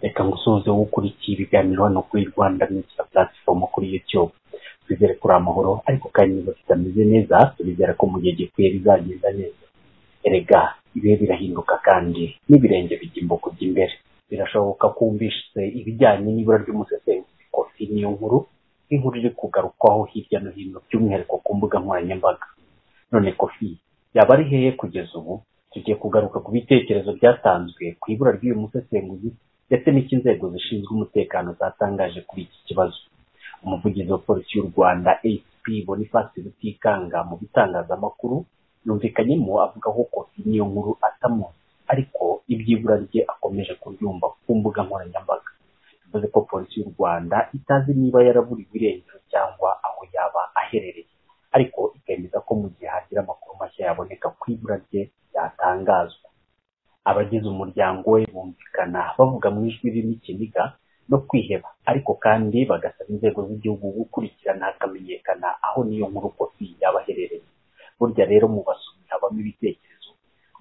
reka ngusuhuze wowe ukurikiye ibiganiro hano kuri Rwanda Media Platform kuri YouTube. Twizere kuri amahoro ariko kandi niba tutameze neza tubizera ko mu gihe gikwiye bizagenda neza. Erega ibihe birahinduka kandi n'ibirenge bijya kujya imbere. Birashoboka kumvishe ibijyanye n'ibura ry'umusesenguzi Kofi niyo nkuru iri kugarukwaho hirya no hino by'umwihariko ku mbuga nkoranyambaga. None Kofi yaba ari hehe kugeza ubu? Tugiye kugaruka ku bitekerezo byatanzwe ku ibura ry'uyu musesenguzi ndetse n'inzego zishinzwe umutekano zatangaje kuri iki kibazo. Umuvugizi wa polisi y'u Rwanda ACP Boniface Rutikanga mu bitangazamakuru yumvikanyemo avuga ko Kofi niyo nkuru atamuzi ariko ibyibura rye akomeje kuryumva ku mbuga nkoranyambaga. Bivuze ko polisi y'u Rwanda itazi niba yaraburiwe irengero cyangwa aho yaba aherereye, ariko ikemeza ko mu gihe hagira amakuru mashya yaboneka ku ibura rye yatangazwa. Abagize umuryango we bumvikana bavuga mu ijwi ririmo ikiniga no kwiheba, ariko kandi bagasaba inzego z'igihugu gukurikirana hakamenyekana aho niyo nkuru Kofi yaba aherereye. Burya rero mu basomyi habamo ibitekerezo.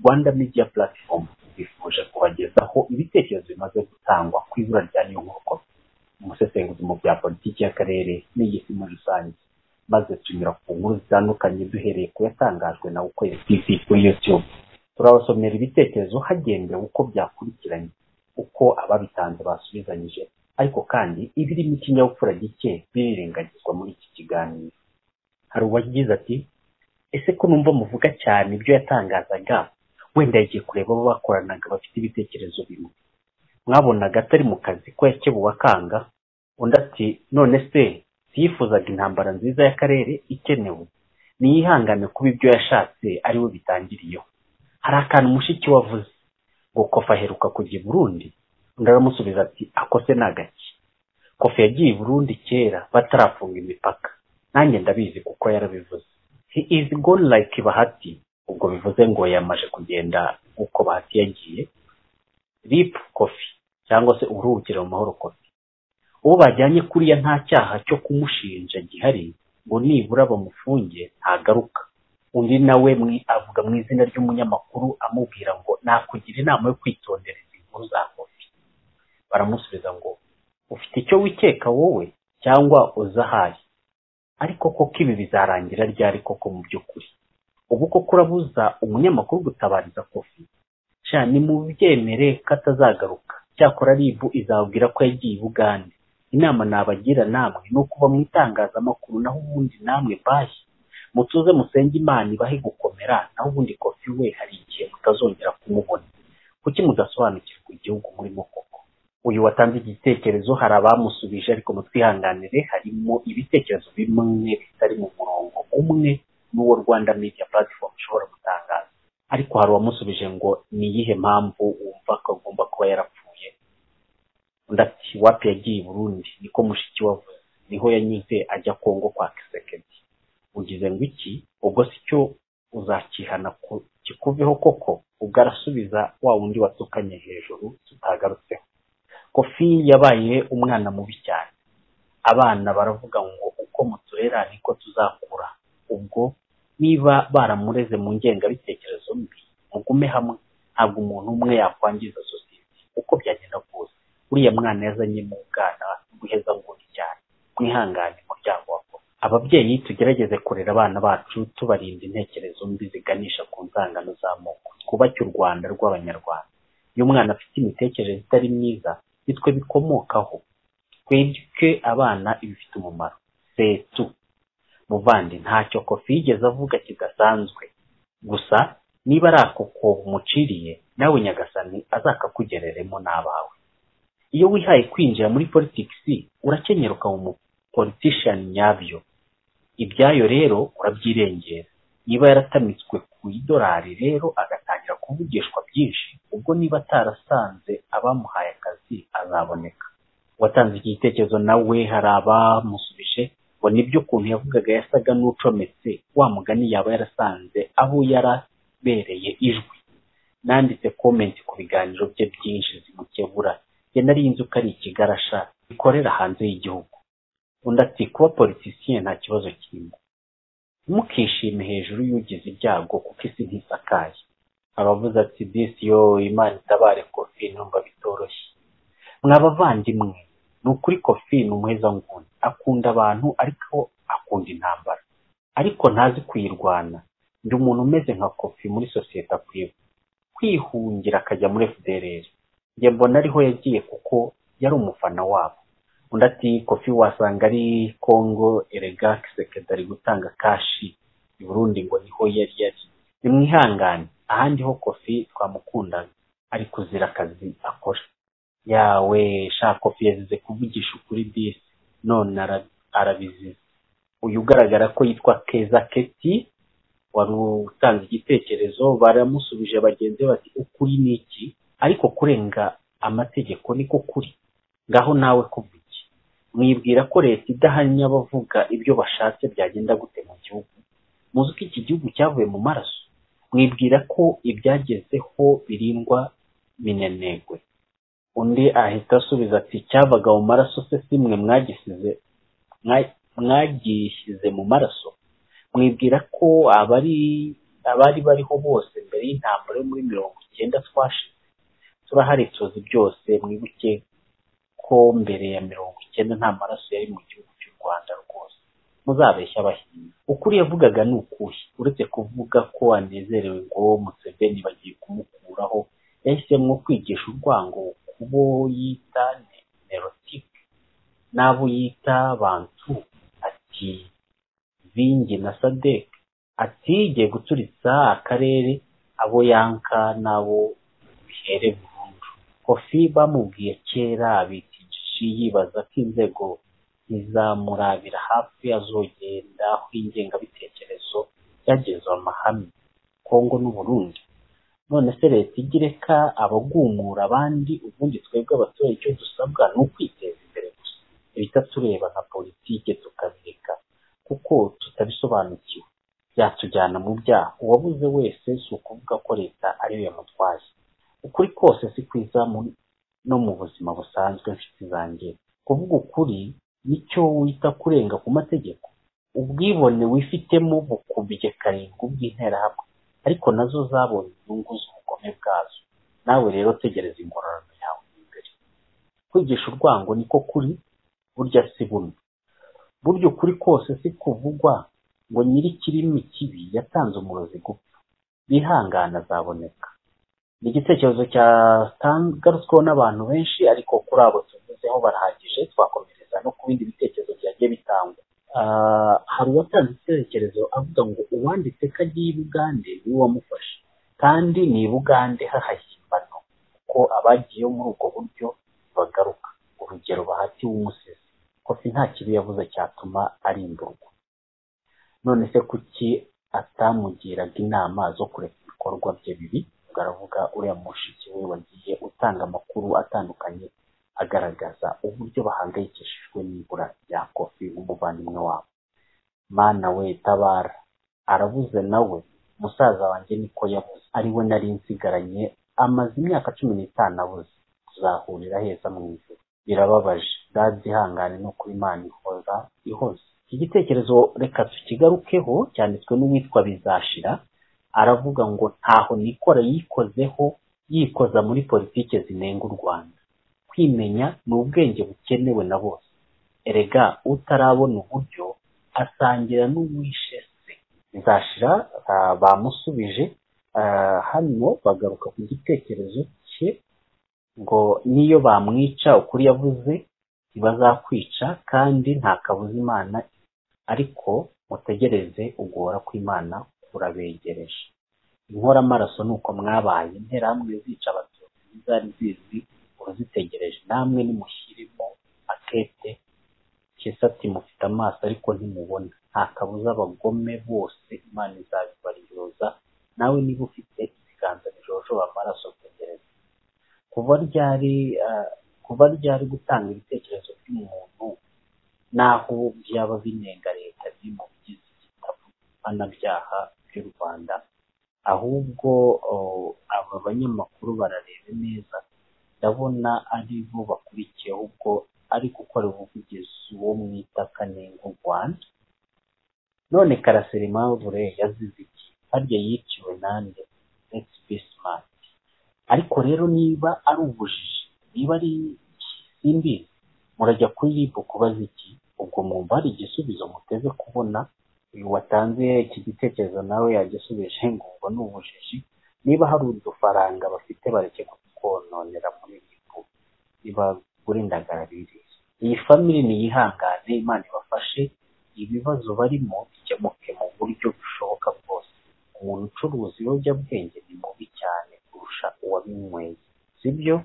Rwanda Media Platform bifuje kubagezaho ibitekerezo bimaze gutangwa ku ibura rya niyo nkuru Kofi, umusesenguzi mu bya politiki y'akarere n'iy'isi muri rusange. Maze tunyura ku nkuru zitandukanye duhereye ku yatangajwe na Ukwezi TV kuri YouTube. Turabasomera ibitekerezo hagendewe uko byakurikiranye, uko ababitanze basubizanyije, ariko kandi ibirimo ikinyabupfura gike birirengagizwa muri iki kiganiro. Hari uwagize ati, ese ko numva muvuga cyane ibyo yatangazaga, wenda yagiye kureba abo bakoranaga bafite ibitekerezo bimwe. Mwabonaga atari mu kazi ko yakebuwe akanga? Undi ati, none se siyifuzaga intambara nziza y'akarere ikenewe? Niyihangane kuba ibyo yashatse ari we bitangiriyeho. Hari akantu mushiki wavuze ngo Kofi aheruka kujya i Burundi. Undi aramusubiza ati, ako se nagaki? Kofi yagiye i Burundi kera batarafunga imipaka. Nanjye ndabizi kuko yarabivuze. He is gone like Bahati. Ubwo bivuze ngo yamaje kugenda uko Bahati yagiye. RIP Kofi, cyangwa se uruhukire mu mahoro Kofi. Uwo bajyanye kuriya nta cyaha cyo kumushinja gihari ngo nibura bamufunge ntagaruka. Undi nawe avuga mu izina ry'umunyamakuru amubwira ngo nakugira inama yo kwitondera inkuru za Kofi. Baramusubiza ngo ufite icyo wikeka wowe cyangwa uzahari? Ariko koko ibi bizarangira ryari koko mu by'ukuri? Ubu koko urabuza umunyamakuru gutabariza Kofi? Ni mu byemere ko atazagaruka. Cyakora RIB izabwira ko yagiye i Bugande. Inama nabagira namwe ni ukuba mu itangazamakuru, naho ubundi namwe bashi mutuze musenge Imana ibahe gukomera, naho ubundi Kofi we hari igihe mutazongera kumubona. Kuki mudasobanukirwa igihugu murimo koko? Uyu watanze igitekerezo hari abamusubije, ariko mutwihanganire harimo ibitekerezo bimwe bitari mu murongo umwe n'uwo Rwanda Media Platform ishobora gutangaza. Ariko hari uwamusubije ngo ni iyihe mpamvu wumva ko agomba kuba yarapfuye? Undi ati, wapi yagiye i Burundi? Niko mushiki wavuze, niho yanyuze ajya Kongo kwa Kisekedi. Ugize ngo iki? Ubwo si cyo uzakihana kikuveho koko? Ubwo arasubiza wa wundi watukanye hejuru tutagarutseho. Kofi yabaye umwana mubi cyane. Abana baravuga ngo uko muturera niko tuzakura. Ubwo niba baramureze mu ngengabitekerezo mbi, mugume hamwe. Ntabwo umuntu umwe yakwangiza sosiyete uko byagenda kose. Uriya mwana yazanye mu bwana guheza nguni cyane. Mwihangane muryango wa Kofi. Ababyeyi tugerageze kurera abana bacu tubarinda intekerezo mbi ziganisha ku nzangano z'amoko. Twubake u Rwanda rw'Abanyarwanda. Iyo umwana afite imitekerereze itari myiza, nitwe bikomokaho. Twebwe abana ibifite umumaro. Setu muvandi, ntacyo Kofi yigeze avuga kidasanzwe. Gusa niba ari ako kobo umuciriye, nawe Nyagasani azakakugereremo n'abawe. Iyo wihaye kwinjira muri politics urakenyera ukaba umupolitician nyabyo. Ibyayo rero urabyirengera. Niba yaratamitswe ku idolari rero agatangira kuvugishwa byinshi, ubwo niba atarasanze abamuhaye akazi azaboneka. Watanze igitekerezo nawe hari abamusubije ngo nibyo ukuntu yavugaga yasaga n'ucometse, wa mugani yaba yarasanze aho yarabereye ijwi. Nanditse comment ku biganiro bye byinshi zimukebura. Ye nari nzi ko ari ikigarasha bikorera hanze y'igihugu. Undi ati, kuba politicien nta kibazo kirimo. Mukishime hejuru y'ugize ibyago kuko isi ntisakaye. Abavuze ati, disi yo Imana itabare Kofi numva bitoroshye. mwabavandimwe, ni ukuri Kofi ni umuhezanguni, akunda abantu ariko akunda intambara, ariko ntazi kuyirwana. Ndi umuntu umeze nka Kofi muri sosiyete akwiye kwihungira akajya muri FDLR. Njye mbona ariho yagiye kuko yari umufana wabo. Undi ati Kofi wasanga ari Congo, erega Kisekedi ari gutanga kashi i Burundi ngo niho yari. Nimwihangane, ahandi ho Kofi twamukundaga ari kuzira akazi akora. Yawe sha Kofi yazize kuvugisha ukuri bisi, none arabizize. Uyu ugaragara ko yitwa Keza Keti wari utanze igitekerezo, baramusubije bagenzi bati ukuri ni iki, ariko kurenga amategeko niko kuri. Ngaho nawe kuvuga iki? Mwibwira ko leta idahanya abavuga ibyo bashatse byagenda gute mu gihugu? Muzi ko iki gihugu cyavuye mu maraso. Mwibwira ko ibyagezeho birindwa minenegwe. Undi ahita asubiza ati cyavaga mu maraso se simwe mwagishyize mu maraso. Mwibwira ko abari bariho bose mbere y'intambara yo muri 90 twashize turahari tuzi byose. Mwibuke ko mbere ya 90 nta maraso yari mu gihugu cy'u Rwanda rwose. Muzabeshya abahinzi. Ukuri yavugaga ni ukuhe, uretse kuvuga ko anezerewe ngo Museveni bagiye kumukuraho, yahisemo kwigisha urwango kubo yita nerotike n'abo yita bantu. Ati Vingi na Sadek, ati igiye guturitsa akarere abo yanka n'abo bihere burundu. Kofi bamubwiye kera abitijiji yibaza ko inzego ntizamurabira hafi, azogenda aho ingengabitekerezo byagezwa amahame Kongo n'u Burundi. None se leta igireka abagumura abandi, ubundi twebwe abaturage icyo dusabwa ni ukwiteza imbere gusa, ibitatureba nka politike tukabireka kuko tutabisobanukiwe, byatujyana mu byaha. Uwabuze wese si ukuvuga ko leta ariyo yamutwaye. Ukuri kose si kwiza no mu buzima busanzwe. Inshuti zanjye, kuvuga ukuri nicyo wita kurenga ku mategeko. Ubwibone wifitemo bukubye karindwi ubw'interahamwe, ariko nazo zabonye inyungu z'ubugome bwazo. Nawe rero tegereza ingororano yawe imbere. Kwigisha urwango niko kuri, burya si buno. Burya ukuri kose si kuvugwa ngo nyiri kirimi kibi yatanze umurozi gupfa. Bihangana azaboneka. Ni igitekerezo cyagarutsweho n'abantu benshi, ariko kuri abo tuvuzeho barahagije. Twakomereza no ku bindi bitekerezo byagiye bitangwa. Hari uwatanze icyerekezo avuga ngo uwanditse ko agiye i Bugande niwe wamufashe, kandi ni i Bugande hahahimbano kuko abagiyeyo muri ubwo buryo bagaruka. Urugero Bahati w'umusizi, Kofi nta kibi yavuze cyatuma arimburwa. None se kuki atamugiraga inama zo kureka ibikorwa bye bibi? Baravuga uriya mushiki we wagiye utanga amakuru atandukanye agaragaza uburyo bahangayikishijwe n'ibura rya Kofi umuvandimwe wabo. Mana we tabara, arabuze nawe, musaza wanjye niko yabuze, ari we nari nsigaranye, amaze imyaka 15 abuze. Tuzahurira heza mu ijuru. Birababaje, ndazihangane no kuri Imana ihoza. Iki gitekerezo reka tukigarukeho, cyanditswe n'uwitwa Bizashira. Aravuga ngo ntaho nikora yikoza muri politike zinenga u Rwanda. Kwimenya ni ubwenge bukenewe na bose. Erega utarabona uburyo asangira n'uwishe se. Bizashira bamusubije hano bagaruka ku gitekerezo cye ngo niyo bamwica ukuri yavuze ntibazakwica, kandi nta kabuza Imana, ariko mutegereze ugora kw'Imana kurabegereje. Inkora amaraso nuko mwabaye, interahamwe zica abatutsi zari zizi urazitegereje. Namwe nimushyirimo akete kisati mufite amaso ariko ntimubona. Nta kabuza abagome bose Imana izabibaryoza. Nawe niba ufite ibiganza bijojoba amaraso tegereza. Kuba ryari gutanga ibitekerezo by'umuntu naho byaba binenga leta biri mu bigize igitabo mpanabyaha by'u Rwanda. Ahubwo aba banyamakuru bararebe neza, ndabona ari bo bakurikiye, ahubwo ari gukora ubuvugizi uwo mwita Kanenga Rwanda. None Karasira Aimable yazize iki? Harya yiciwe nande? Let's be smart. Ariko rero niba ari ubujiji, niba ari simbizi murajya kuri RIB kubaza iki? Ubwo mwumva hari igisubizo muteze kubona? Uyu watanze iki gitekerezo nawe yagisubije ngo ubwo ni ubujiji. Niba hari udufaranga bafite bareke kukononera muri RIB, nibagura indagara biriye. Iyi family niyihangane, Imana ibafashe, ibibazo barimo bikemuke mu buryo bushoboka bwose. Umuntu ucuruza ibiyobyabwenge ni mubi cyane kurusha uwabinyweye, sibyo?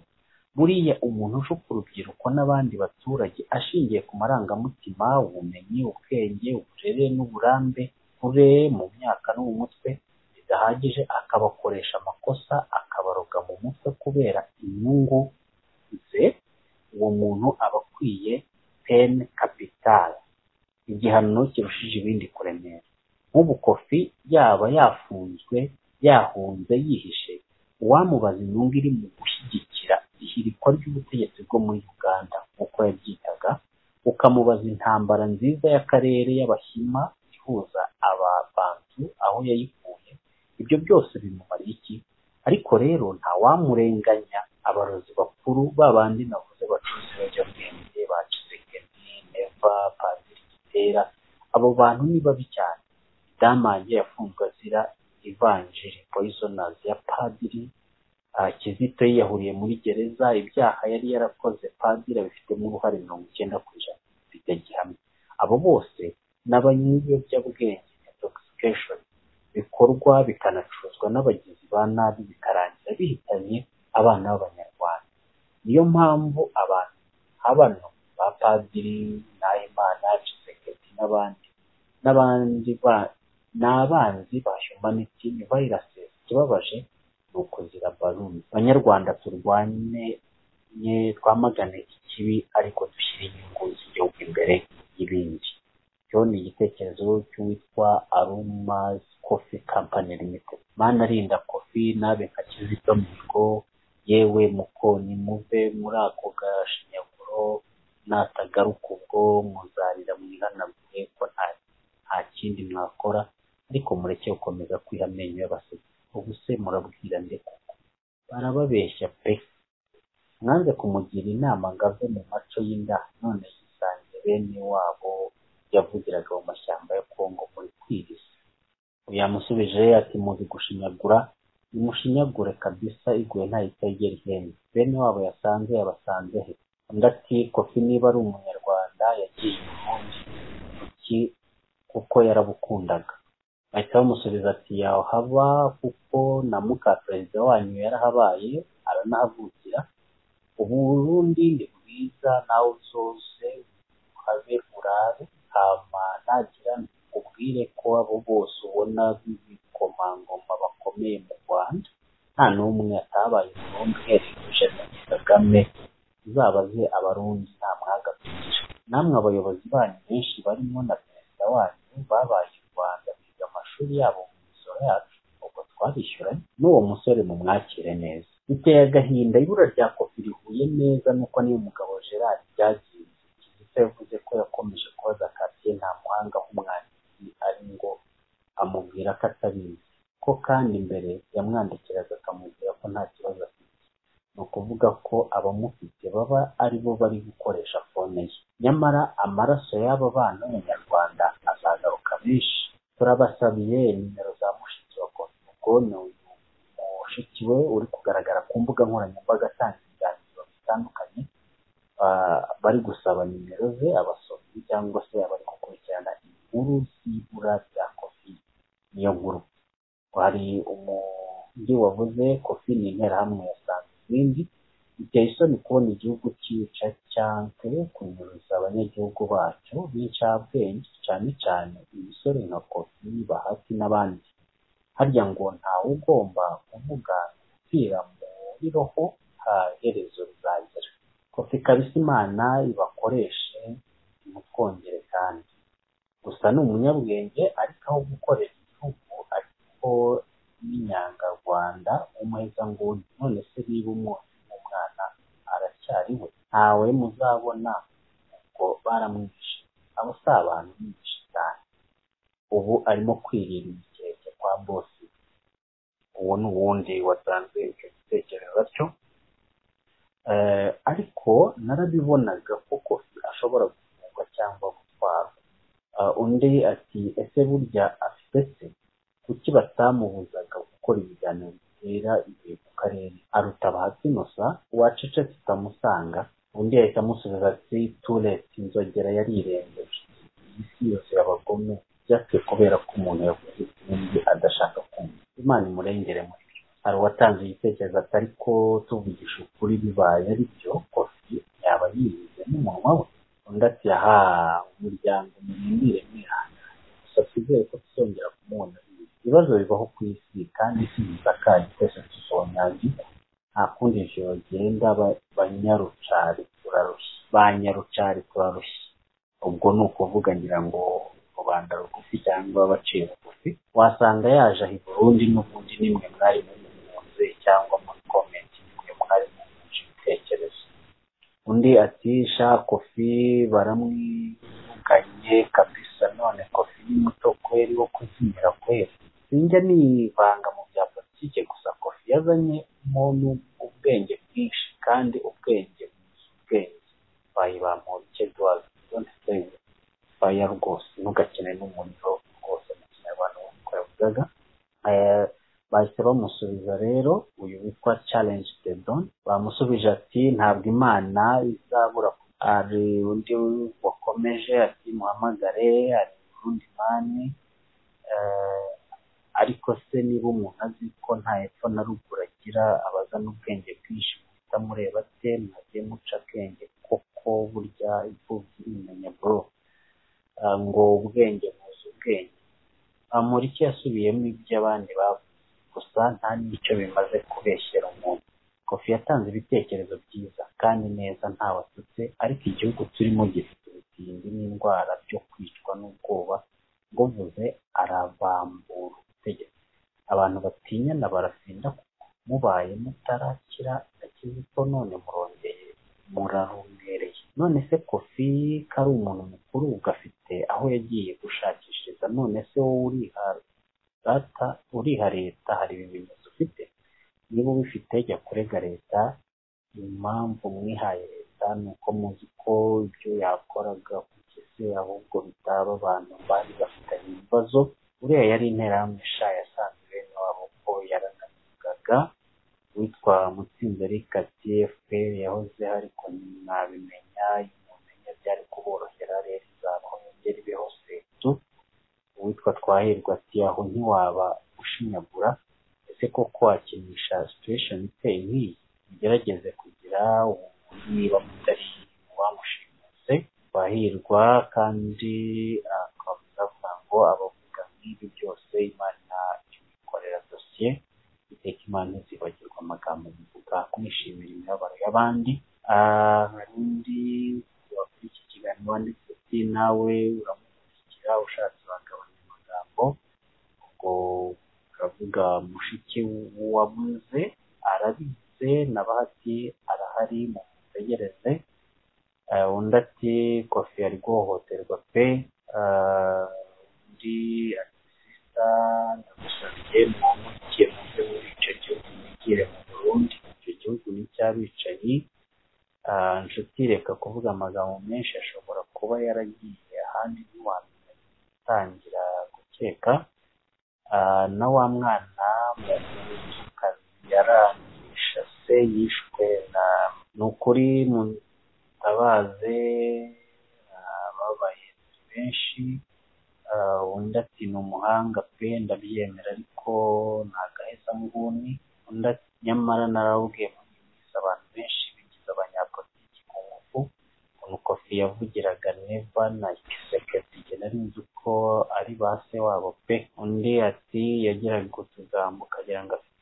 Buriya umuntu ushuka urubyiruko n'abandi baturage ashingiye ku marangamutima, ubumenyi, ubwenge, uburere n'uburambe kure mu myaka no mu mutwe bidahagije, akabakoresha amakosa, akabaroga mu mutwe kubera inyungu ze, uwo muntu aba akwiye pene kapitale, igihano kirushije ibindi kuremera. Nk'ubu Kofi yaba yafunzwe, yahunze, yihishe, uwamubaza inyungu iri mu gushyigikira ihirikwa ry'ubutegetsi bwo muri Uganda uko yabyitaga, ukamubaza intambara nziza y'akarere y'Abahima ihuza Ababantu aho yayikuye, ibyo byose bimumara iki? Ariko rero nta wamurenganya. Abarozi bakuru babandi navuze bacuruza ibiyobyabwenge, bacize Kennedy, Neva, Padiri Gitera, abo bantu ni babi cyane. Damange yafunzwe azira ivanjiri poisoners ya Padiri. Kizito yiyahuriye muri gereza, ibyaha yari yarakoze Padiri abifitemo uruhare 90% bidagihamye. Abo bose n'abany'ibiyobyabwenge, intoxication, bikorwa bikanacuruzwa n'abagizi ba nabi bikarangira bihitanye abana b'Abanyarwanda. Niyo mpamvu abantu nk'abano ba Padiri, Nahimana, Tshisekedi n'abandi n'abanzi ba humanity ni viruses. Ikibabaje ni ukuzira balloon. Abanyarwanda turwanye, twamagane ikibi ariko dushyire inyungu z'igihugu imbere y'ibindi. Cyo ni igitekerezo cy'uwitwa Arumas Coffee Company Limited. Mana rinda Kofi nabe nka Kizito Mihigo, yewe mukoni muve muri ako gashinyaguro, natagaruka ubwo muzarira mwihanagure ko nta kindi mwakora, ariko mureke gukomeza kwiha amenyo y'abasezi. Ubu se murabwira nde koko? Barababeshya pe. Mwanze kumugira inama ngo ave mu maco y'inda, none yisanze bene wabo yavugiraga mu mashyamba ya Kongo muri kwirisa. Yamusubije ati muzi gushinyagura, nimushinyagure kabisa, iguye ntahita igera ihembe. Bene wabo yasanze yabasanze he? Undi ati Kofi niba ari umunyarwanda yagiye ubundi iki kuko yarabukundaga. Bahita bamusubiza ati yaho haba kuko na muka perezida wanyu yarahabaye aranahavukira. Ubu Burundi ni bwiza, nawe uzoze uhabe urare, hama nagira ubwire ko abo bose ubona b'ibikomangoma bakomeye mu Rwanda nta n'umwe atabaye Burundi uhereye Kagame. Uzabaze abarundi nta mwagapfira. Namwe abayobozi banyu benshi barimo na perezida wanyu babaye u Rwanda biga amashuri yabo mu misoro yacu, ubwo twarishyuranye. N'uwo musore mumwakire neza. Biteye agahinda ibura rya Kofi rihuye neza nuko niyo mugabo Gerard byagiye. Kizito yavuze ko yakomeje kubaza Kasiye nta muhanga nk'umwanditsi ari ngo amubwira ko atabizi, ko kandi mbere yamwandikiraga akamubwira ko nta kibazo afite. Ni ukuvuga ko abamufite baba ari bo bari gukoresha fone ye. Nyamara amaraso y'aba bana b'Abanyarwanda azagaruka benshi. Turabasabiye nimero za mushiki wa Kofi. Ubwo ni uyu mushiki we uri kugaragara ku mbuga nkoranyambaga atanga ibiganiro bitandukanye, bari gusaba nimero ze abasomyi cyangwa se abari gukurikirana inkuru z'ibura rya Kofi. Niyo nkuru hari umundi wavuze Kofi ni interahamwe yasanze ibindi. Biteye isoni kubona igihugu cyica cyanke kunyuruza abanyagihugu bacu b'incabwenge, cyane cyane imisore nka Kofi, Bahati n'abandi. Harya ngo ntawe ugomba kuvuga gupfira muri roho nta herezo rizagera. Kofi kabisa Imana ibakoreshe mutwongere kandi. Gusa ni umunyabwenge ariko aho gukorera igihugu ariko n'inyangarwanda umuheza nguni. None se niba umwana aracyariwe, ntawe muzabona ubwo baramwishe. Abo si abantu bigisha cyane. Ubu arimo kwirira igikeke kwa bosi. Uwo ni uwundi watanze icyo gitekerezo atyo. ariko narabibonaga kuko ashobora gufungwa cyangwa gutwarwa. Undi ati ese burya afite se, kuki batamubuzaga gukora ibiganiro bitera imbere ku karere? Aruta Bahati Innocent wacecetse utamusanga. Undi yahita amusubiza ati turetse inzogera yarirengeje, isi yose y'abagome byatse kubera ko umuntu yavuze ikindi adashaka kumva. Imana imurengere muri byo. Hari uwatanze igitekerezo ati ariko tuvugisha ukuri bibaye ari byo Kofi yaba yirinze n'umunwa we. Undi ati aha umuryango murindire mwihangane, gusa twizere ko tuzongera kumubona. Ibibazo bibaho ku isi kandi isi isakaye twese tuzonyagirwa. Nta kundi ijoro genda banyarucari turarushye. Ubwo ni ukuvuga ngira ngo rubanda rugufi cyangwa abaciye bugufi. Wasanga yaje aho i Burundi n'ubundi nimwe mwari mumunze cyangwa muri komenti nimwe mwari mumunje ibitekerezo. Undi ati sha Kofi baramwirukanye kabisa, none Kofi ni muto kweri wo kuzimira kweri. Sinjya nivanga mu bya politike, gusa Kofi yazanye umuntu ubwenge bwinshi kandi ubwenge bayibamura Edward don't say fire rwose, ntugakene n'umuriro rwose mu kinyarwanda nk'uko yavugaga. Bahise bamusubiza rero uyu witwa Challenge the Don, bamusubije ati ntabwo Imana izabura. Ari undi wakomeje ati muhamagare, ari urundi mani, ariko se niba umuntu azi ko nta epfo na ruguru agira, abaza n'ubwenge bwinshi guhita mureba ate, mwagiye muca akenge koko burya imfubyi imenya bro. Ngo ubwenge buzi ubwenge. Amuriki yasubiyemo iby'abandi bavuze, gusa nta n'icyo bimaze kubeshyera umuntu. Kofi yatanze ibitekerezo byiza kandi neza nta wasutse, ariko igihugu turimo gifite ubutindi n'indwara byo kwicwa n'ubwoba. Ngo vuze arabambura ubutegetsi. Abantu batinyana barafinda kuko mubaye mutarakira akizito none murarungereye. None se Kofi kari umuntu mukuru ugafite aho yagiye gushakishiriza, none se wowe uriha leta hari ibimenyetso ufite? Niba ubifite jya kurega leta. Impamvu mwihaye leta ni uko muzi ko ibyo yakoraga kuki se ahubwo bitaba abantu bari bafitanye ibibazo. Uriya yari interahamwe sha, yasanze bene wabo ko yarananigaga. Witwa Mutsinzi ati FPR yahoze ariko nabimenya, imumenya byari kuborohera rero izabaho yongera ibeho setu. Uwitwa Twahirwa ati aho ntiwaba ushinyagura, ese koko wakinisha situation iteye nk'iyi? Ugerageze kugira niba mutari wamushimuse. Twahirwa kandi akavuga ngo abavuga nk'ibi byose Imana ikorera dosiye, iteka Imana ntizibagirwa amagambo bivuga kwishimira imibabaro y'abandi. Undi wakora iki kiganiro wanditse ati nawe uramushyigikira ushatse wagabanya amagambo. Ubwo uravuga mushiki wabuze arabize na Bahati arahari mumutegereze. Undi ati Kofi ari guhohoterwa pe. Undi ati sista ndagusabye mwamukiye muve muri icyo gihugu mwigire mu Burundi, icyo gihugu ni icy'abicanyi. Nshuti reka kuvuga amagambo menshi, ashobora kuba yaragiye ahandi ntiwamenya gutangira gukeka. Na wa mwana mukazi yarangisha se yishwe ni ukuri mutabaze ababaye benshi. Undi ati ni umuhanga pe ndabyemera ariko ntagaheza nguni. Undi ati nyamara narawubwiye mu minsi abantu benshi bigize abanyapolitiki ku ngufu. Kofi yavugiraga neva na Kisekedi nari nzi ko ari ba se wabo pe. Undi ati yagiraga utugambo ukagira ngo afite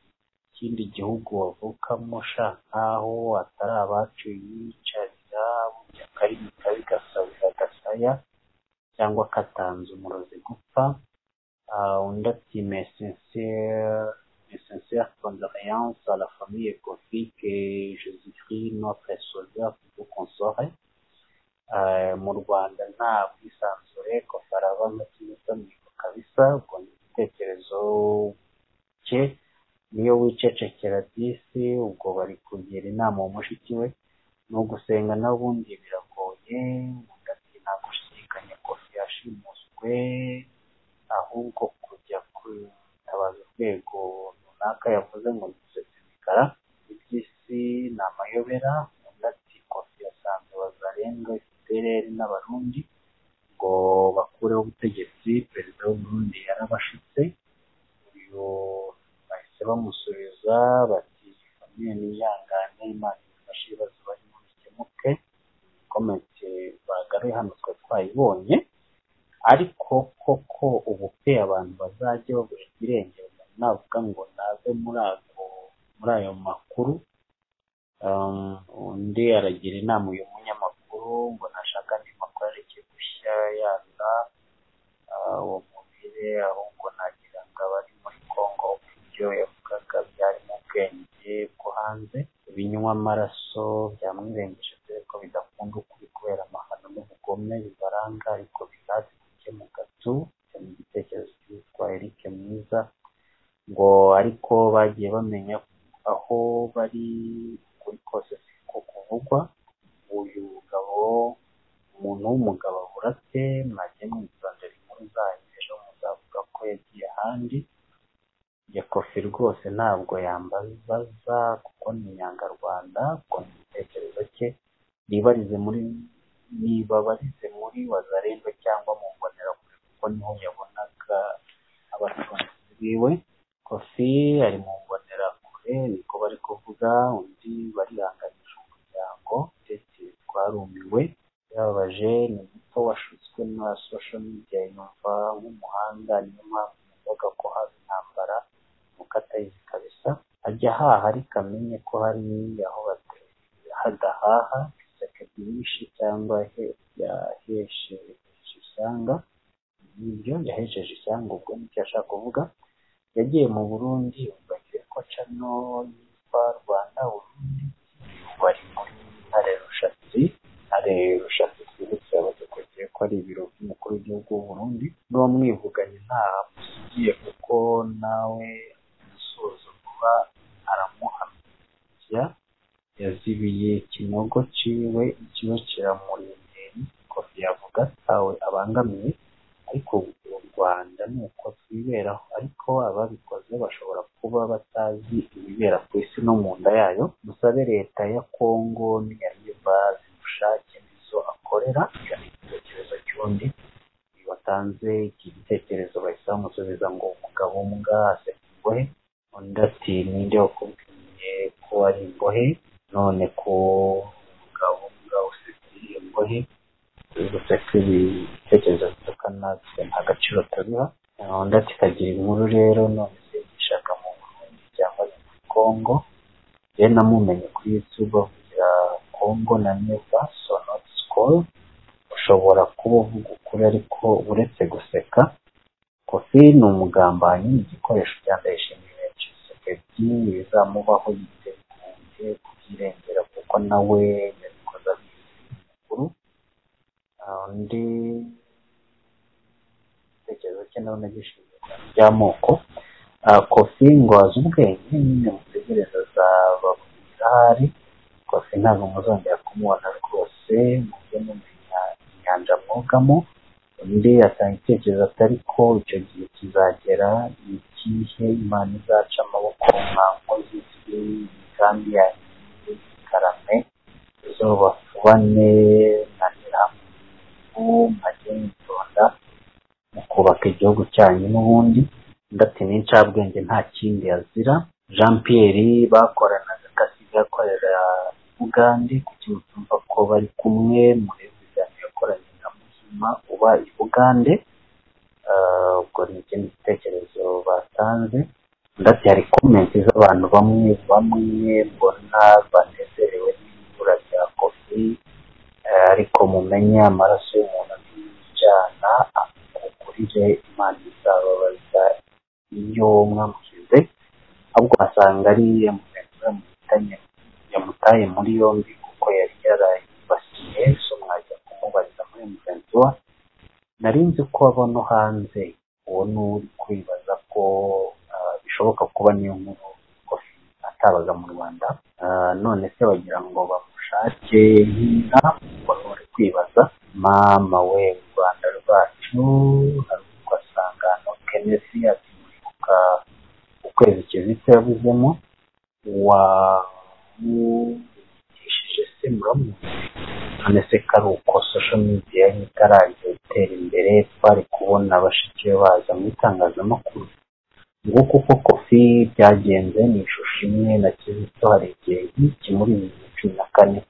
ikindi gihugu wavukamo sha, nkaho atari abacu yicarira burya karimi kabi gasabira gasaya cyangwa katanze umurozi gupfa. Undi ati mes sincères condoléances à la famille Kofi, que Jésus-Christ notre sauveur vous console. Mu Rwanda nta bwisanzure, Kofi araba nka kimusamiko kabisa. Ubwo ni igitekerezo cye, niyo wicecekera disi ubwo bari kugira inama umushiki we. no gusenga n'ubundi biragoye, ati nta gushidikanya Kofi yashimuswe, ahubwo kujya kwitabaza urwego runaka yavuze ngo dusesekara iby'isi ni amayobera. Ati Kofi yasanze Wazalendo, FPR n'Abarundi ngo bakureho ubutegetsi, perezida w'Uburundi yarabashutse. Uyu bahise bamusubiza bati famille niyangane, Imana ifashe ibibazo barimo bikemuke. Komite bagaruye hano twe twayibonye, ariko koko ubu pe abantu bazajya babura irengero, navuga ngo naze muri ayo makuru. Undi aragira inama uyu munyamakuru ngo nashaka andi makuru areke gushya yaza uwo mubire, ahubwo nagira ngo abari muri Congo ibyo yavugaga byari mu bwenge bwo hanze, ibinywa amaraso byamwirengeje dore ko bidakunda ukuri kubera amahano n'ubugome bibaranga, ariko bizazi mu gatu mu gitekerezo cyitwa Eric Mwiza, ngo ariko bagiye bamenya aho bari kuri kose siko kuvugwa. Uyu mugabo, umuntu w'umugabo burate, mwagiye mwitondera inkuru zanyu ejo muzavuga ko yagiye ahandi. Ya Kofi rwose ntabwo yambaza kuko ni inyangarwanda, kuko ni igitekerezo cye, nibarize muri Wazalendo cyangwa mu Mbonerakure, kuko niho yabonaga abatunzi biwe. Kofi ari mu Mbonerakure niko bari kuvuga, undi barihanganisha umuryango ndetse twarumiwe. Yababaje, ni muto washutswe na social media yumva nk'umuhanda, niyo mpamvu yavuga ko haba intambara nuko atayizi kabisa. Ajya ahaha ariko amenye ko hari aho hadahaha iseke byinshi cyangwa yahesheje ishyanga. Ibyo yahesheje ishyanga ubwo nicyo ashaka kuvuga. Yagiye mu Burundi, ubagiye ko cano yitwa Rwanda Burundi, bari muri Ntare Rushatsi twibutse abadukugiye ko ari ibiro by'umukuru w'igihugu w'u Burundi. N'uwo mwivuganye nta musigiye kuko nawe umusozo kuba aramuhamya, yazibiye ikinogo ciwe, ikiba kiramuremera. Kofi yavuga atawe abangamiye, ariko u Rwanda ni uko twiberaho, ariko ababikoze bashobora kuba batazi ibibera ku isi no mu nda yayo. Musabe leta ya Kongo niyariba zimushake nizo akorera. Igitekerezo cy'undi watanze iki gitekerezo bahise bamusubiza ngo umugabo mbwa aseka imbohe. Undi ati ninde wakubwiye ko ari imbohe, none ko umugabo mbwa useka imbohe. Gusa ko ibitekerezo bituka natwe nta gaciro tubiha. Undi ati kagira inkuru rero, none se gishaka mu Burundi cyangwa muri Congo. Rero namumenye kuri YouTube avugira Congo na Never So Not School. Ushobora kuba uvuga ukuri ariko uretse guseka. Kofi ni umugambanyi, igikoresho cya Ndayishimiye Tshisekedi, bizamubaho yiteguye kubyirengera kuko nawe yabikoze abizi mukuru. Undi igitekerezo cye nawe nagishingiye by'amoko. Kofi ngo azi ubwenge, nyine mutegereza azababwira ahari. Kofi ntabwo muzongera kumubona rwose, mujye mumenya inyanja mwogamo. Undi atanga igitekerezo atari ko icyo gihe kizagera, ikihe Imana izaca amaboko mwankozi z'imigambi yanyu karame zobafubane nanira majye mwitonda mu kubaka igihugu cyanyu n'ubundi. Ndati n'incabwenge nta kindi azira. Jean Pierre bakoranaga Kasiga akorera Uganda, kuki mutumva ko bari kumwe muri Uganda yakoranye na Muhima uba i Uganda. Ubwo ni ikindi gitekerezo batanze. Ndati hari komenti z'abantu bamwe mbona banezerewe n'ibura rya Kofi, ariko mumenye amaraso y'umuntu n'ijana akukurije, Imana izababaza iyo mwamukize. Ahubwo asanga ari yamutaye muri yombi kuko yari yarayibasiye, so mwajya kumubariza muri M23. Narinzi ko abona hanze uwo n'uri kwibaza ko bishoboka kuba niyo nkuru Kofi atabaga mu Rwanda. None se bagira ngo bamusha hina wari kwibaza mama we u Rwanda rwacu hari ugasanga no Kenneth atibuka ukwezi Kizito yavuzemo wamwigishije se muramu none se kari uko social media itaraje itera imbere twari kubona bashiki baza mu itangazamakuru ngo kuko Kofi byagenze ni ishusho imwe na Kizito hari igihe iki muri 2014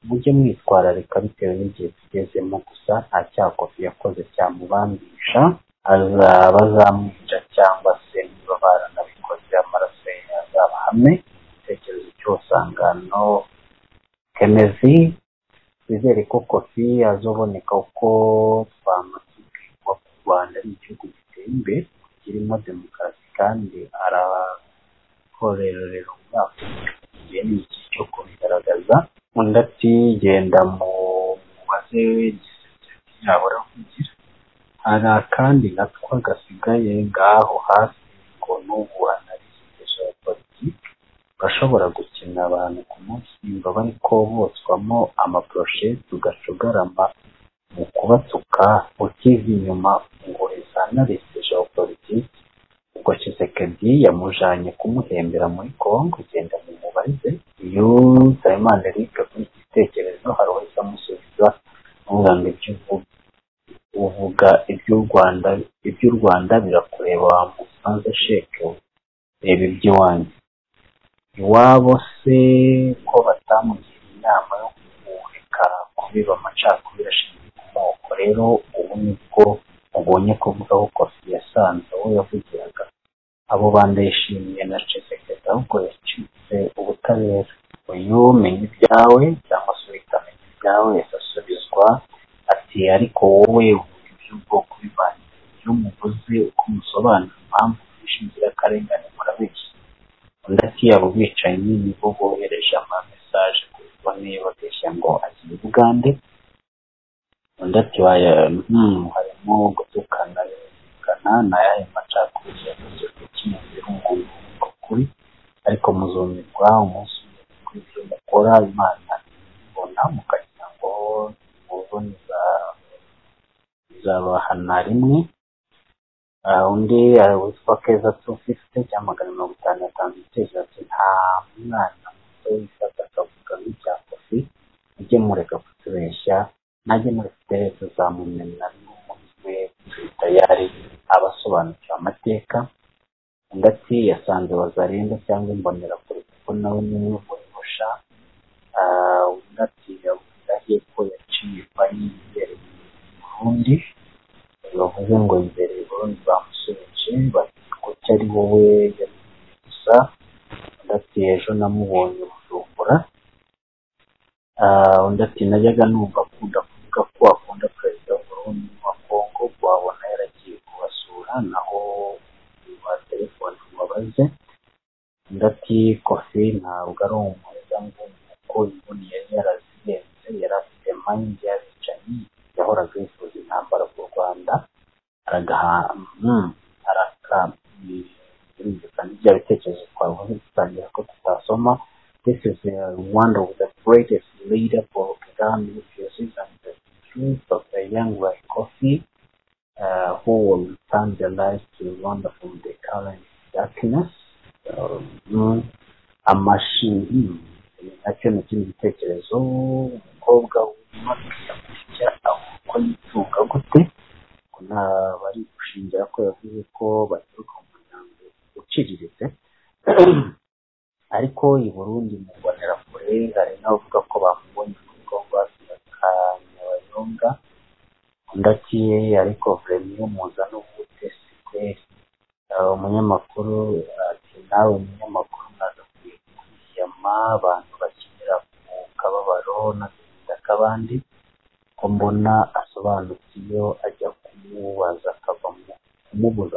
mujye mwitwararika bitewe n'igihe tugezemo gusa nta cyaha Kofi yakoze cyamubambisha bazamwica cyangwa se niba baranabikoze amaraso yazabahame itekerezo cy'usangano Kennedy bizere ko Kofi azoboneka uko twamatsiko ku Rwanda ari igihugu giteye imbere kirimo demokarasi kandi arakorera umwaka ni iki cyo kubigaragaza undi ati genda mu maze yabora kugira hari kandi natwa gasigaye ngaho hasi ngo n'ubu analize politiki bashobora gukina abantu ku munsi ngo bari ko botswamo amaproche tugacugarama mu kubatuka ukiva inyuma ngo izanalize politiki ubwo Tshisekedi yamujanye kumuhembera muri Kongo genda mu mubarize iyo Simon Eric kuri igitekerezo hariho isamusubiza n'ubwange uvuga iby'u Rwanda birakureba musanze sheke reba iby'iwanyu iwabo se ko batamugira inama yo kureka kubiba amacakubiri ashingiye ku moko rero ubu nibwo ubonye kuvuga ko Kofi yasanze aho yavugiraga abo bandayishimiye na Tshisekedi ahubwo yacitse ubutabera uyu menya ibyawe cyangwa se utamenya ibyawe yasubizwa ati ariko wowe iby'ubwoko bibanye iyo muvuze uko musobanura impamvu bishingira akarengane murabeshya undi ati abo bicanyi nibo bohereje amamesaje kuri fone babeshya ngo agiye Bugande undi ati harimo gutukana n'ayahe macakubiri yavuze ko kimwe umuntu kuri ariko muzumirwa umunsi kuri ibyo mukora Imana ibona mukagira ngo mubone zabahana rimwe undi witwa Keza 250 cyangwa 550 igitekerezo ati nta mwana muto wifata akavuga nk'icya Kofi ujye mureka kutubeshya najye muri teretse zamumena n'umutwe tayari abasobanukira amateka ndetse yasanze Wazalendo cyangwa imbonera kuri kuko nawe niwe mubusha ndetse yavuga ko yaciye bari imbere Burundi bavuze ngo imbere Burundi bamusubije ko cyari wowe gusa ndetse ejo namubonye Bujumbura ndetse najyaga numva akunda kuvuga ko akunda perezida w'Uburundi wa Kongo wabona yaragiye kubasura naho ba telefone mubaze ndetse Kofi ntabwo ari umweza ngo uko iboniye yarazigenze yarafite manje yabicanyi yahoraga yifuza intambara ku Rwanda kandi ibyo bitekerezo twavuze dutangira ko tutasoma. This is one of the greatest leader for Kagame refugees and the truth of a young like Kofi who will turn their lives to Rwanda from the current darkness. Amashini nacyo ni ikindi gitekerezo umukobwa w'umutya uko yitunga gute bari gushingira ko yavuze ko baturuka mu muryango uciriritse ariko i Burundi mu mbonera kure hari n'abavuga ko bamubonye muri Kongo Kanyabayonga ndakiye ariko vremi umuza n'ubutesi kweri umunyamakuru ati nawe umunyamakuru naza kwiyama abantu bakinira ku kababaro n'akabandi ko mbona asobanukiyo ajya kumubuza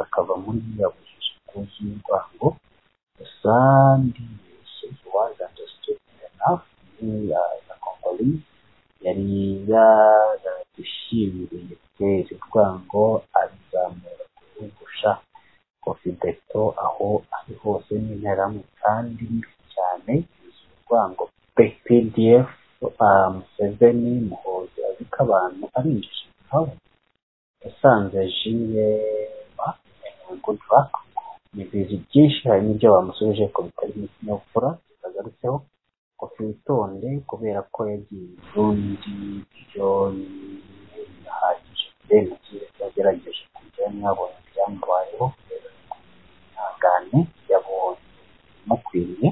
akava muri yabujije kuzirwa ngo sandi was understood enough the Congolese yari yarishimiriye kwezi rwango azamura kugusha Kofi Beto aho ari hose n'interahamwe kandi cyane rwango PDF Museveni Muhoozi azi ko abantu ari injiji yasanze jiye Goodluck ibizi byinshi hari n'ibyo bamusubije ko bitari mu kinyabupfura bitagarutseho ko witonde kubera ko yagiye Burundi byo yahagije mu gihe yagerageje kujya mwabonye byamubayeho ntagane yabonye mukwiriye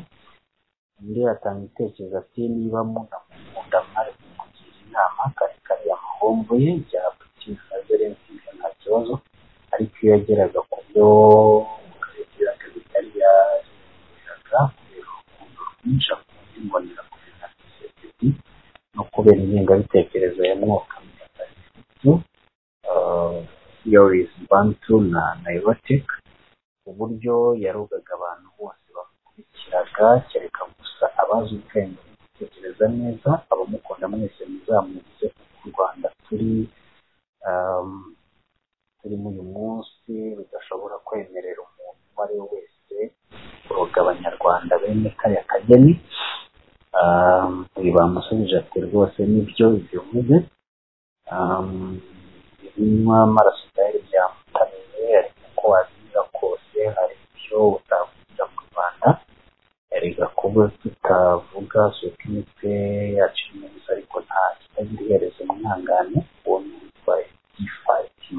undi atanga ibitekerezo ati niba mukunda mwari kugira inama kari amahombo ye bya politiki na Zelensky nta kibazo ariko iyo yageraga ku byo kugira ngo bitari yazaga kubera imbonera kuri no kubera ingengabitekerezo ya mwuka theories Bantu na Neurotic uburyo yarogaga abantu bose bakurikiraga kereka gusa abazi ubwenge gutekereza neza abamukunda mwese muzamuze ku Rwanda turimo uyu munsi bidashobora kwemerera umuntu uwo ari we wese kuroga abanyarwanda bene kariya kageni bamusubije ati rwose nibyo bivuze ibinywa amaraso byari byamutamiye ariko uko wabigira kose hari ibyo utavugira mu Rwanda erega kuba tutavuga suko imitwe yacu neza ariko nta kitagira iherezo mwihangane uwo witwa G5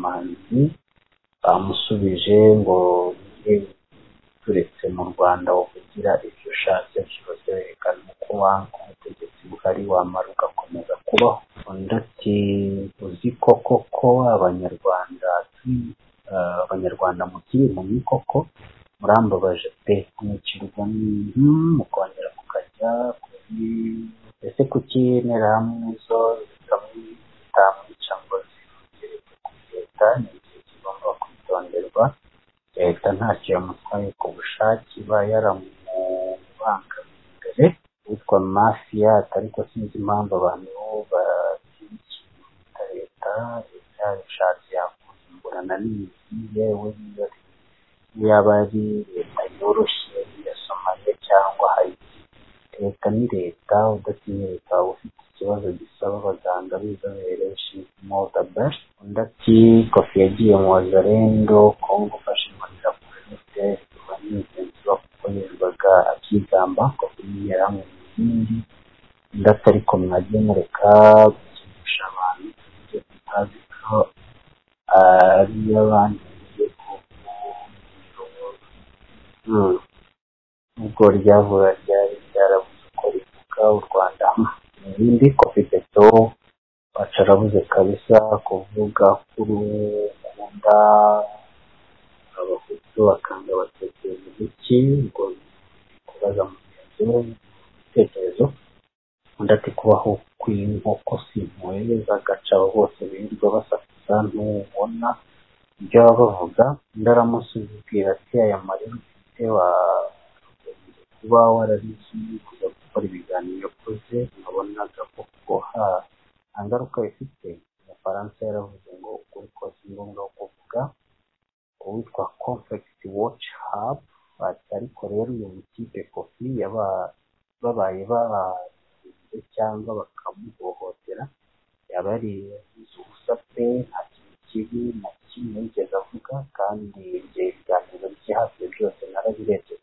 Manzi bamusubije ngo turetse mu Rwanda uvugira ibyo ushatse byose werekana uko wanga umutegetsi buhari wamara ugakomeza kubaho undi ati uzi koko abanyarwanda mukiri mu mikoko murambabaje pe mwicirwa mukongera mukajya kuri ese kuki interahamwe zo zitamwica ngo zivugire ku leta ni igihe kigomba kwitonderwa leta ntacyo yamutwaye ku bushake iba yaramubangamiye imbere witwa mafiya ariko sinzi impamvu abantu bashyigikiye leta yabishatse yakusimburana n'imizi yewe yaba ari leta yoroshye ya Somalia cyangwa Haiti leta ni leta udatinya leta waba ufite ikibazo gisaba abaganga b'inzobere more the best undi ati Kofi yagiye mu Wazalendo Congo fashe imbonera kure n'ifite abanyizenzi bakorerwaga akigamba Kofi yaramu n'indi undi ati ariko mwagiye mureka gukinisha abantu ibyo tutazi ko ari abandi ubwo ryavura ryari ryarabuze uko rivuga u Rwanda n'ibindi Kofi Beto bacarabuze kabisa kuvuga kuri ukunda abahutu bakanga batekereza iki ngo kubaza mugenzi we ibitekerezo undi ati kubaho kw'inkoko simpuye z'agaca bose birirwa basakuza ntubona ibyo baba bavuga undi aramusubira ati aya marira ufite kuba wararizi kuza gukora ibiganiro ukoze nabonaga koko nta ngaruka bifite umufaransa yaravuze ngo ukuri kose ni ngombwa kuvuga uwitwa Conflict Watch Hub ariko rero iyo mutipe Kofi babaye bagize cyangwa bakamuhohotera yaba yari ubusa pe nta kintu kibi na kimwe yigeze avuga kandi ibyo biganiro bye hafi byose narabirebye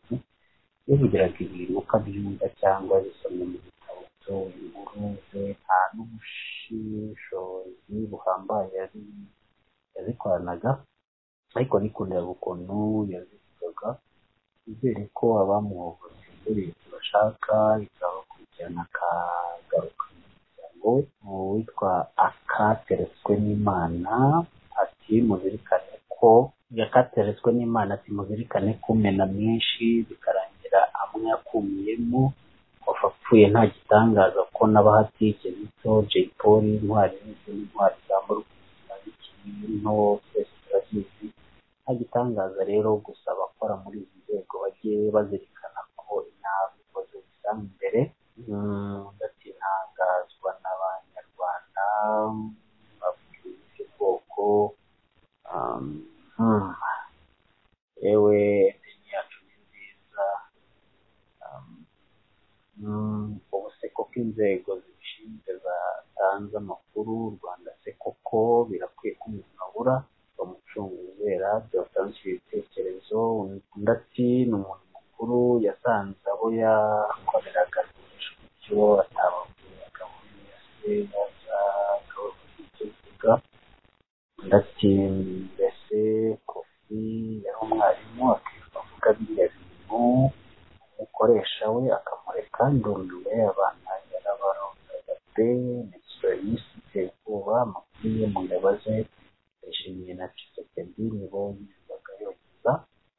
yavugiraga ibintu ukabyumva cyangwa bisomye mu bitabo inkuru ze nta n'ubushishozi buhambaye yazikoranaga ariko nikundira ukuntu yazivugaga izere ko abamuhohoteye bashaka ikabakurikirana akagaruka mu muryango we witwa Akateretswe n'Imana ati muzirikane ko yakateretswe n'Imana ati muzirikane kumena menshi bikarangira amwe yakumiyemo wapfuye nta gitangaza ko n'abahati Kizito Jay Polly intwari n'izindi ntwari zambara ubuzima nto twese turabizi nta gitangaza rero gusa abakora muri izi nzego bajye bazirikana ko inama ikoze bisanga imbere ndatangazwa n'abanyarwanda bavuga iby'ubwoko yewe yacu ni nziza ubuseko bw'inzego zibishinzwe amakuru u Rwanda se koko birakwiye ko umuntu abura bamucunguzera byatanze ibitekerezo. Undi ati ni umuntu mukuru yasanze abo yakoreraga icyo atababwiraga muri se yaza undi ati mbese Kofi yari umwarimu akirirwa avuga biriya bintu umukoresha we akamureka ndumiwe abana yarabarongaga pe n'experience iteye ubwoba amakuru ye muyabaze yishimiye na Tshisekedi nibo yibaga yogeza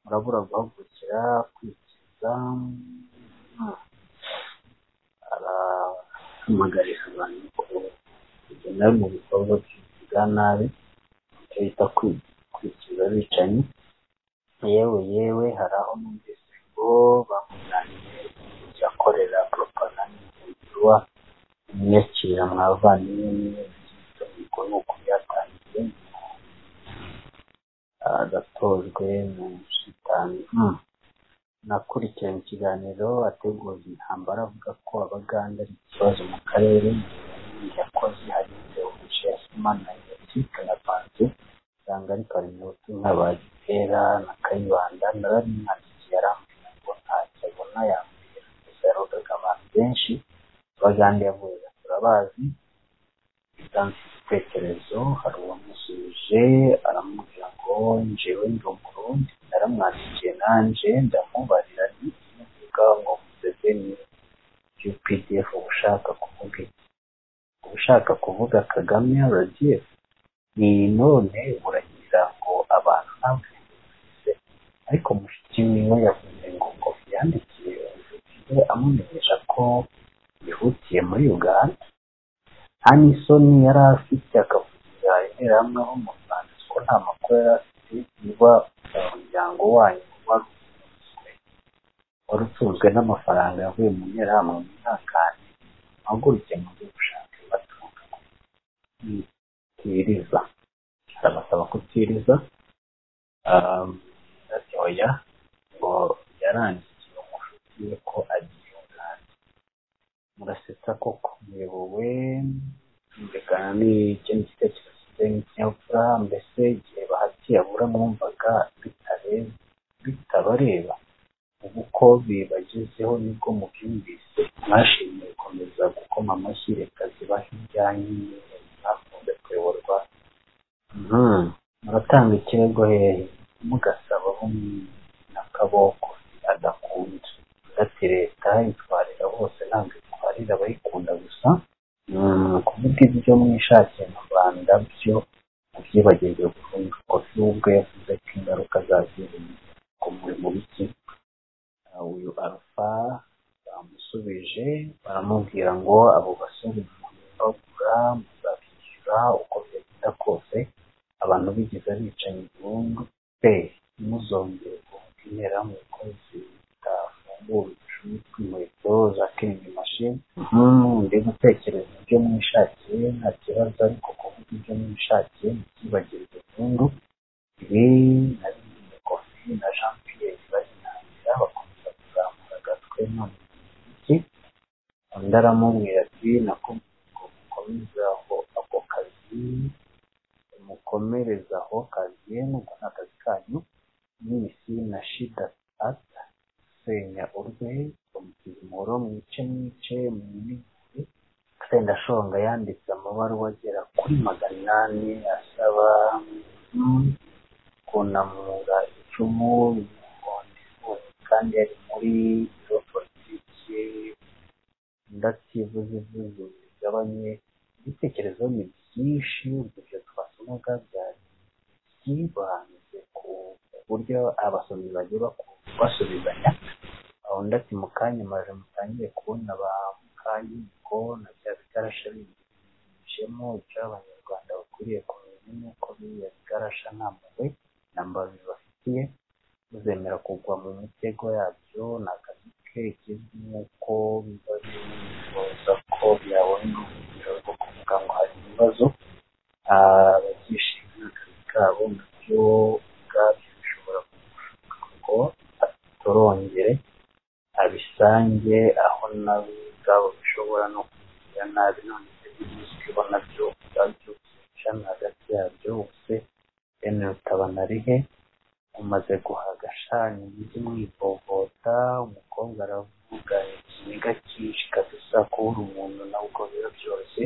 murabura guhagurukira kwikiza arahamagarira abantu ko kugenda mu bikorwa bya nabi icyo yita kwikiza bicanyi. Yewe hari aho numvise ngo bamunaniye yakorera propaganda y'uwa imyakira mwavandimwe n'ibyo ni uko byatangiye agatozwe mu shitani. Nakurikiranye ikiganiro ateguza intambara avuga ko abaganda ari ikibazo mu karere yakoze hari teorishe yasimana yatsika na panze usanga ari karinutu nk'abagitera na kayibanda narabimwandikiye arambwira ngo ntacyo abona yambwira gusa yarogaga abantu benshi abaganda yavuye turabazi bitanze ibitekerezo. Hari uwamusubije aramubwira ngo njyewe ndi umurundi naramwandikiye nanje ndamubarira ntivuga ngo Museveni UPDF ushaka kuvuga Kagame RDF ni none uragira ngo abantu ntabwo ariko mushiki wiwe yavuze ngo Kofi yandikiye umuvugizi amumenyesha ko yihutiye muri Uganda nta n'isoni yari afite akavugira interahamwe aho mu Rwanda ko nta makuru yari afite niba umuryango wanyu wari utunzwe n'amafaranga yavuye mu nterahamwe mu myakane ahagurukiye mu byo gushaka batunga kutiriza arabasaba kutiriza ati oya ngo yarangiye umushuti we ko agiye Uganda. Murasetsa koko muyobowe mbegana n'ikindi gitekerezo nk'ikinyabupfura mbese igihe bahati abura mwumvaga bitabareba ubu ko bibagezeho nibwo mubyumvise mwashimiye gukomeza gukoma amashyi reka zibaho ibyanyu mwakunze kuyoborwa. Muratanga ikirego hehe mugasaba bo n'akaboko adakunda ati leta itwarira bose ntabwo itwarira abayikunda gusa kuvuga ibyo mwishakiye mu Rwanda byo mubyibagirwe burundu. Kofi ubwo yavuze ko ingaruka zazirinda ko muri mu biki. Uyu Alpha bamusubije baramubwira ngo abo basore bagura muzabishyura uko byagenda kose abantu bigeze bicaye burundu pe muzongere kuvuga interahamwe ko zitafungura udushumi tw'inkweto za killing machine. Ndi gutekereza ibyo mwishakiye nta kibazo ariko kuvuga ibyo mwishakiye mubyibagirwe burundu. Ibi nabibwiye Kofi na Jean Pierre barinangira bakomeza kuzamura agatwe none iki undi aramubwira ati mukomerezaho kazi nubwo nta kazi kanyu n'isi na shida ata senya urwe umukizimuro mwice mwinigure. Sendashonga yanditse amabaruwa agera kuri 800 asaba kunamura icumu kandi yari muri iyo politiki ndativuze bigabanye. Ibitekerezo ni byinshi uburyo twasomaga byari byibanze ku buryo abasomyi bagiye basubizanya aho ndati mu kanya maje mutangiye kubona ba mukanya ko na bya bigarasha bijemo icyo abanyarwanda bakwiriye kumenya nuko biya bigarasha ntamwe nambazi bafitiye uzemera kugwa mu mitego yabyo n'akazi ke kizwi nk'uko biba bifuza ko byabona urugero rwo kuvuga ngo hari ibibazo ababyishimira akazi kabo nabyo ubwabyo bishobora kugushuka ngo atorongere abisange aho nabo ubwabo bishobora no kugira nabi none ibyo bizwiho nabyo narihe umaze guhagasha n'imijyi mwivovota umukobwa aravuga ikiniga cyinshi kabisa kubura umuntu nabwo biba byoroshye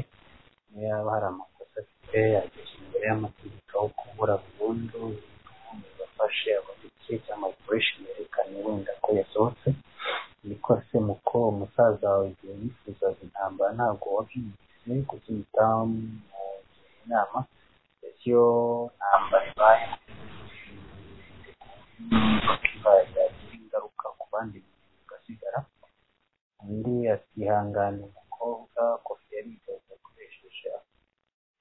niyo yaba hari amakosa afite ageze imbere y'amategeko aho kubura burundu bafashe ababiki cyangwa bakoresha imyerekane wenda ko yasohotse niko se muko umusaza wawe igihe yifuzaga intambara ntabwo wabyumvise kuzita mu inama iyo ntambara ibaye yagira ingaruka ku bandi ugasigara undi atihangana umukobwa kofi yarigaga akoresheje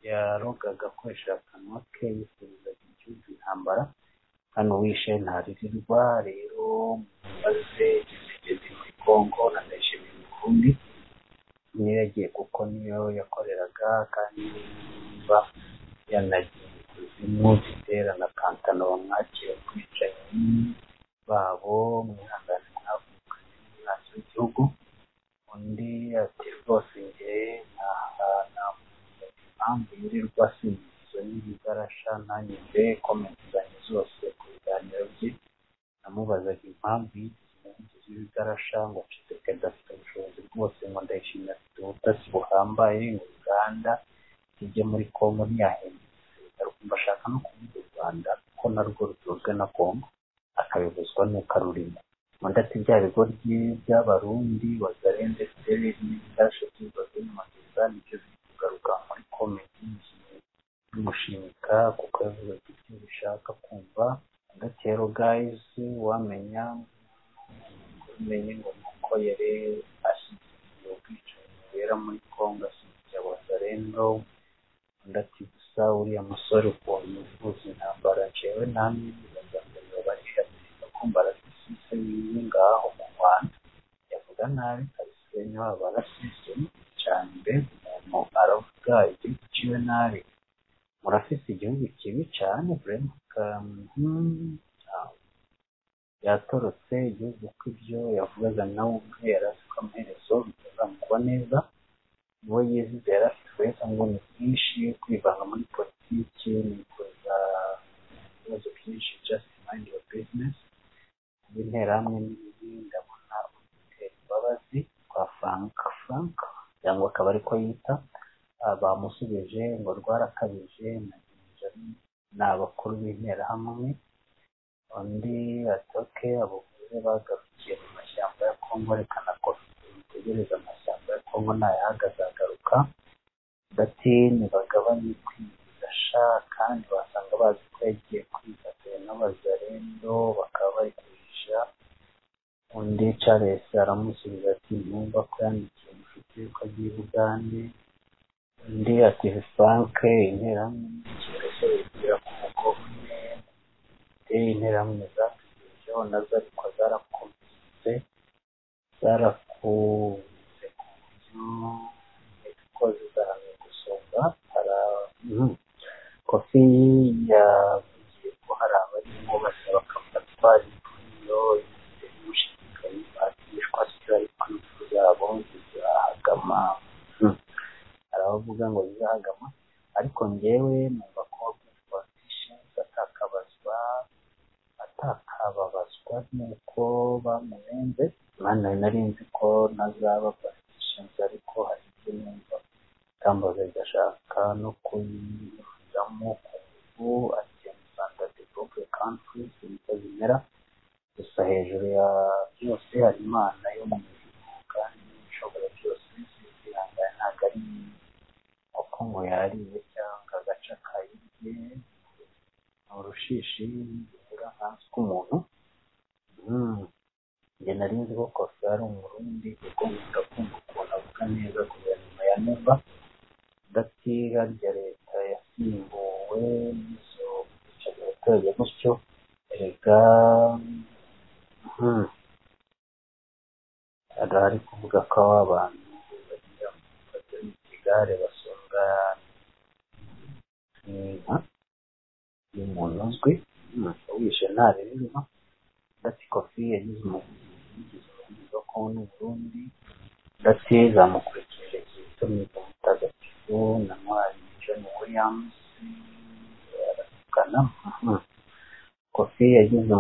yarogaga akoresheje akanwa ke yifuzaga igihugu intambara hano wishe ntaririrwa rero maze gisegeze muri Kongo na ndayishimiye mu Burundi niyo yagiye kuko niyo yakoreraga kandi niba yanagiye kuzimu zitera na kantano bamwakira kwicanyi babo mwihangane mwavuka n'umwanzi w'igihugu undi ati rwose njye impamvu yirirwa singizo n'ibigarasha nanyuze komenti zanjye zose ku biganiro bye namubazaga impamvu yigize ibigarasha ngo aceceke adafite ubushobozi bwose ngo ndayishimye afite ubutasi buhambaye ngo Uganda ijye muri Kongo ntiyahembutse ariko ashaka no kuvuga u Rwanda ko narwo rutuzwe na Kongo akabibuzwa n'uko arurimo undi ati bya bigo by'abarundi wazarende fideli n'ibyashe by'ubaze n'amageza nibyo biri kugaruka muri komedi bimushimika kuko yavuga ibyo bishaka kumva hagati rero guys wamenya umenye ngo nuko yari ashyigikiye ubwicanyi bubera muri Kongo ashyigikiye abazarendo undi ati gusa uriya musore ukuntu uvuza intambara jewe namwe bibazaga barishamiye ko mbarasise wiwe ngaho mu Rwanda yavuga nabi kabisa waba barasise cyane mbega umuntu aravuga igihugu ciwe nabi murafise igihugu kibi cyane yatorotse igihugu ko ibyo yavugaga nawe ubwe yarasika amaherezo bitazamukuba neza uwo yizize yarafite wese ngo ni byinshi kwivanga muri politiki nikuza ibibazo byinshi just mind your business interahamwe n'ibindi ndabona utera imbabazi kwa Frank cyangwa akaba ariko yita bamusubije ngo rwarakabije ni abakuru b'interahamwe undi atoke abavuze bagarukiye mu mashyamba ya Kongo rekana ko bitegereza amashyamba ya Kongo ntayahagaze agaruka dati ntibagabanye kwigasha kandi basanga bazi ko yagiye kwifatanya n'abazarendo bakaba bari kuhisha undi Charles aramusubiza ati numva ko yandikiye inshuti yuko agiye Bugande undi ati Frank interahamwe n'ikigase bigira ku mukobwa interahamwe zakugejeho nazo ariko zarakunze zarakunze ku buryo ko zizahamye gusumba kofi yavugiye ko hari abarimo basaba bakafatwa iyo y'umushyikirano batishwa zari ku ifu zabo zizahagama aravuga ngo zizahagama ariko njyewe numva ko politicians atakababazwa nuko bamurenze mwana nari nzi ko nazaba politicians ariko hari ibyo numva kambaza gashaka no kuyizamo ku Rwanda developed countries bimera gusa hejuru ya byose hari Imana yo mu ijuru kandi ishobora byose zihangana ntabwo ari uko ngo yariye cyangwa agaca kayirye urushishi bihura hasi k'umuntu njye nari nzi ko Kofi ari umurundi kuko nkunda kumva ukuntu avuga neza guverinoma ya Neva dati harya leta yasimbuwe n'izo kwicaza abaturage gutyo erega ari kuvuga ko abantu bagira mu igare basonga inka y'umuntu uzwi wishe ntarererwa dati Kofi yagize umuvugizi wo kubona Burundi dati zamukurikije Kizito Mihigo Mutagatifu na Ntwari John Williams baravugana Kofi yagize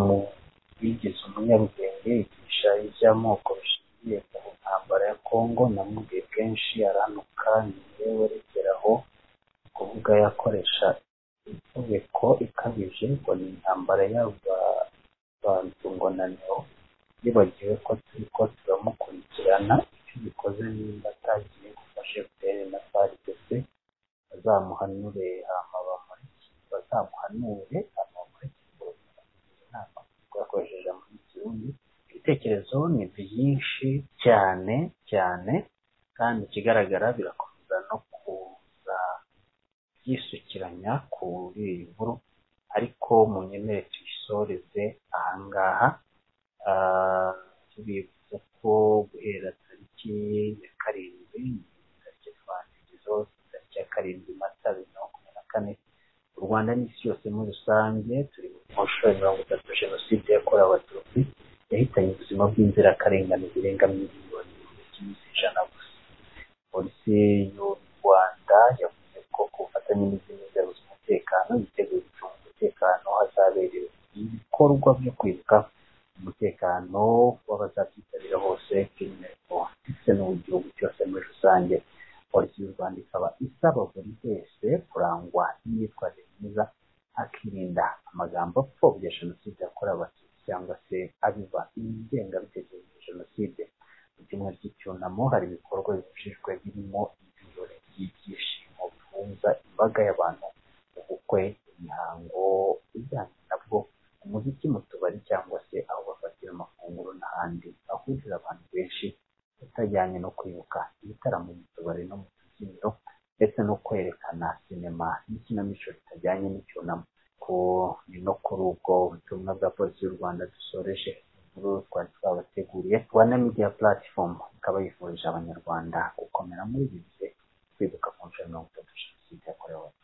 yigize umunyabwenge yigisha iby'amoko bishingiye ku ntambara ya Kongo. Namubwiye kenshi aranuka yewe rekeraho kuvuga yakoresha itegeko ikabije ngo ni intambara y'abantu ngo naneo yibagiwe ko turiko turamukurikirana icyo bikoze nimba atagiye gufasha FPR na FARDC bazamuhanure inama twakoresheje muri Kirundi. Ibitekerezo ni byinshi cyane kandi ikigaragara birakomeza no kuza byisukiranya kuri iyi nkuru, ariko mu nyemere tuyisoreze ahangaha tubibutsa ko guhera tariki ya 7 tariki ya 7 Mata 2024 u Rwanda n'isi yose muri rusange turi mu nshuro 30 Jenoside yakorewe Abatutsi yahitanye ubuzima bw'inzirakarengane zirenga miliyoni ijana gusa. Polisi y'u Rwanda yavuze ko ku bufatanye n'izindi nzego z'umutekano yiteguye gucunga umutekano hazabereye ibikorwa byo kwibuka umutekano w'abazabyitabira bose by'umwihariko ndetse n'igihugu cyose muri rusange. Polisi y'u Rwanda ikaba isaba buri wese kurangwa n'imyitwarire myiza akirinda amagambo apfobya Jenoside yakorewe Abatutsi cyangwa se abiba ingengabitekerezo ya Jenoside. Mu cyumweru cy'icyunamo hari ibikorwa bibujijwe birimo ibirori by'ibyishimo bihuza imbaga y'abantu, ubukwe, imihango ijyanye nabwo, umuziki mu tubari cyangwa se aho bafatira amafunguro n'ahandi hahurira abantu benshi utajyanye no kwibuka, ibitaramo mu tubari no mu tubyiniro ndetse no kwerekana sinema n'ikinamico bitajyanye n'icyunamo. Ni no kuri ubwo butumwa bwa Polisi y'u Rwanda dusoreje inkuru twari twabateguriye. Rwanda Media Platform ikaba yifurije abanyarwanda gukomera muri ibi bihe kwibuka ku nshuro ya 30 Jenoside yakorewe Abatutsi.